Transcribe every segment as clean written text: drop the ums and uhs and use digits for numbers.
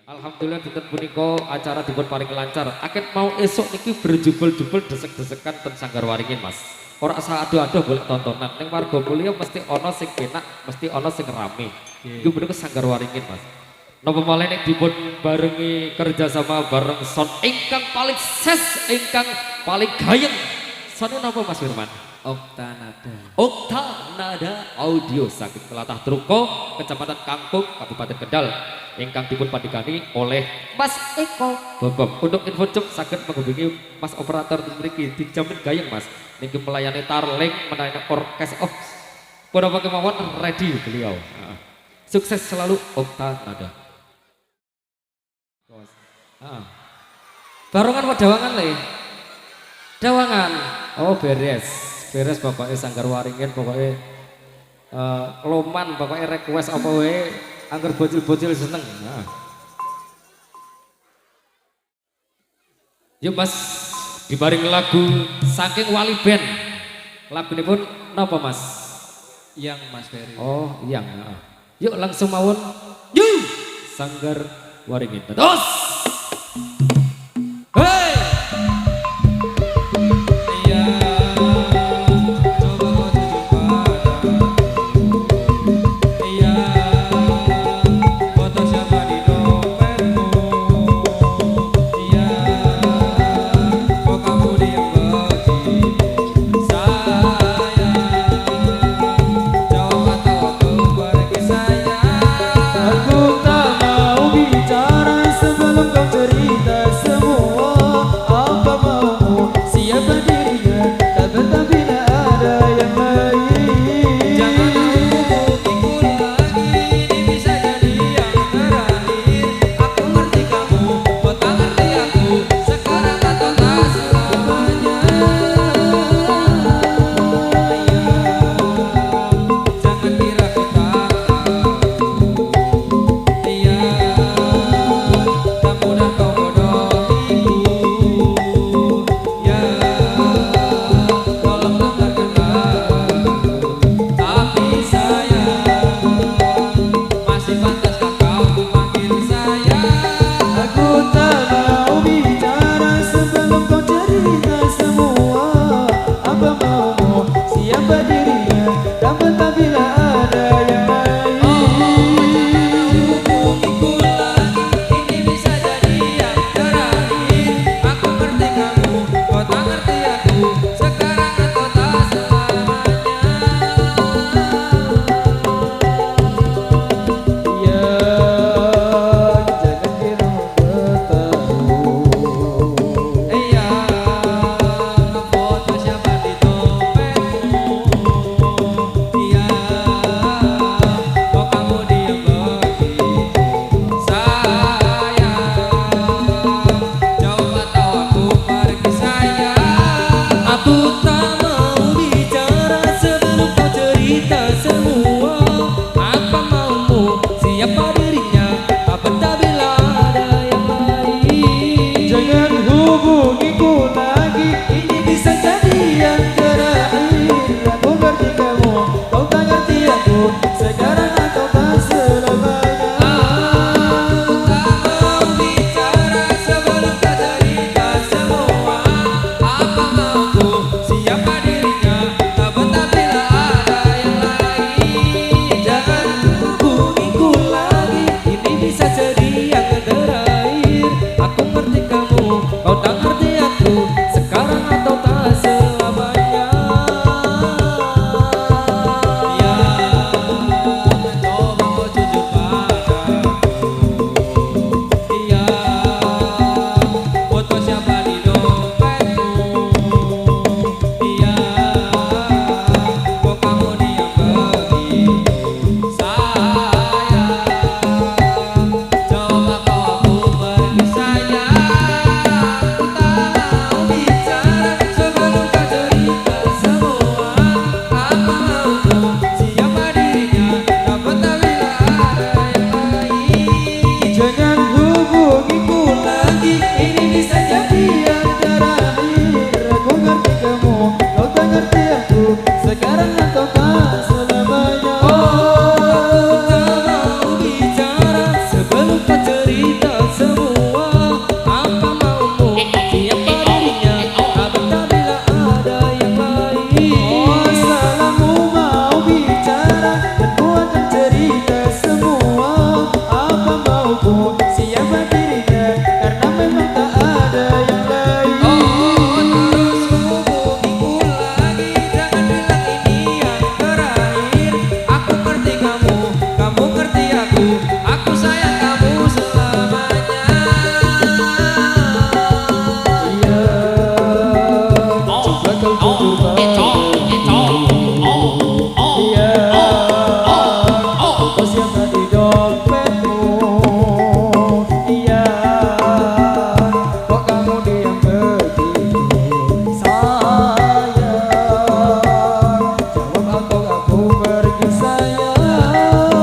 Alhamdulillah dinten punika acara dipun paring lancar. Akhir mau esok niki berjubel-jubel desek-desekan ten Sanggar Waringin, Mas. Ora usah aduh-aduh boleh tontonan. Ning warga mulya mesti ana sing penak, mesti ana sing rame. Iku punika Sanggar Waringin, Mas. Napa malih nek dipun barengi kerjasama bareng sound ingkang paling ses, ingkang paling gayeng. Sound napa Mas Firman? Oktanada. Oktanada Audio saking Telatah Truko, Kecamatan Kangkung, Kabupaten Kendal. Ingkang dipun padikani oleh Mas Eko Bobom. Untuk info cuk saged menghubungi Mas operator mriki dijamin gayeng Mas. Niki melayani tarling, melayani orkes of punapa kemawon ready beliau. Sukses selalu Oktanada. Barongan apa dawangan le? Dawangan. Oh beres. Beres pokoknya Sanggar Waringin pokoknya loman pokoknya request apa wae angger bocil-bocil seneng. Yuk Mas dibaring lagu saking Wali Band. Lagu ini pun napa Mas? Yang Mas Ferry. Oh yang. Yuk langsung mawon. Yuk Sanggar Waringin. Terus. Hey. Aku tak mau bicara sebelum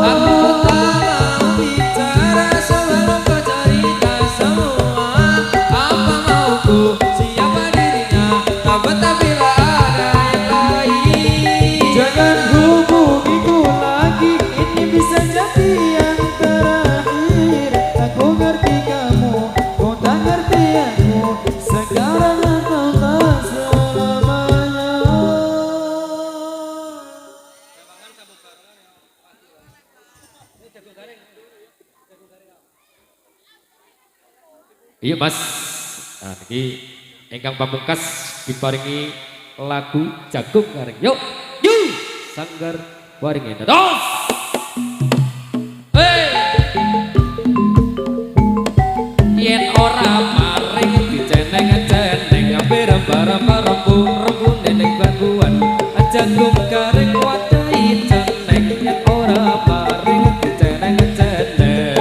Aku tak mau bicara sebelum kau cerita semua. Apa mauku, siapa dirinya, tak betah bila ada yang lain. Jangan hubungiku lagi, ini bisa jadi yang terakhir. Aku ngerti kamu, kau tak ngerti aku. Sekarang atau tak selamanya. Iya Mas. Nah, ini ingkang pamungkas diparingi lagu Jagung Garing. Yuk, yuk, Sanggar Waringin. Dados. Hey. Yen ora maring diceneng-ceneng bareng-bareng rembu neneng bangkuan. Jagung Garing wadahi ceneng yen ora maring diceneng-ceneng.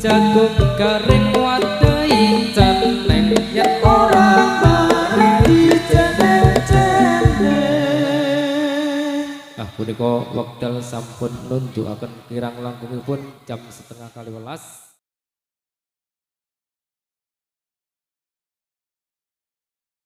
Jagung Garing wadahi ceneng yen ora maring diceneng-ceneng. Punika wekdal sampun nunjukaken kirang langkungipun jam 10:30.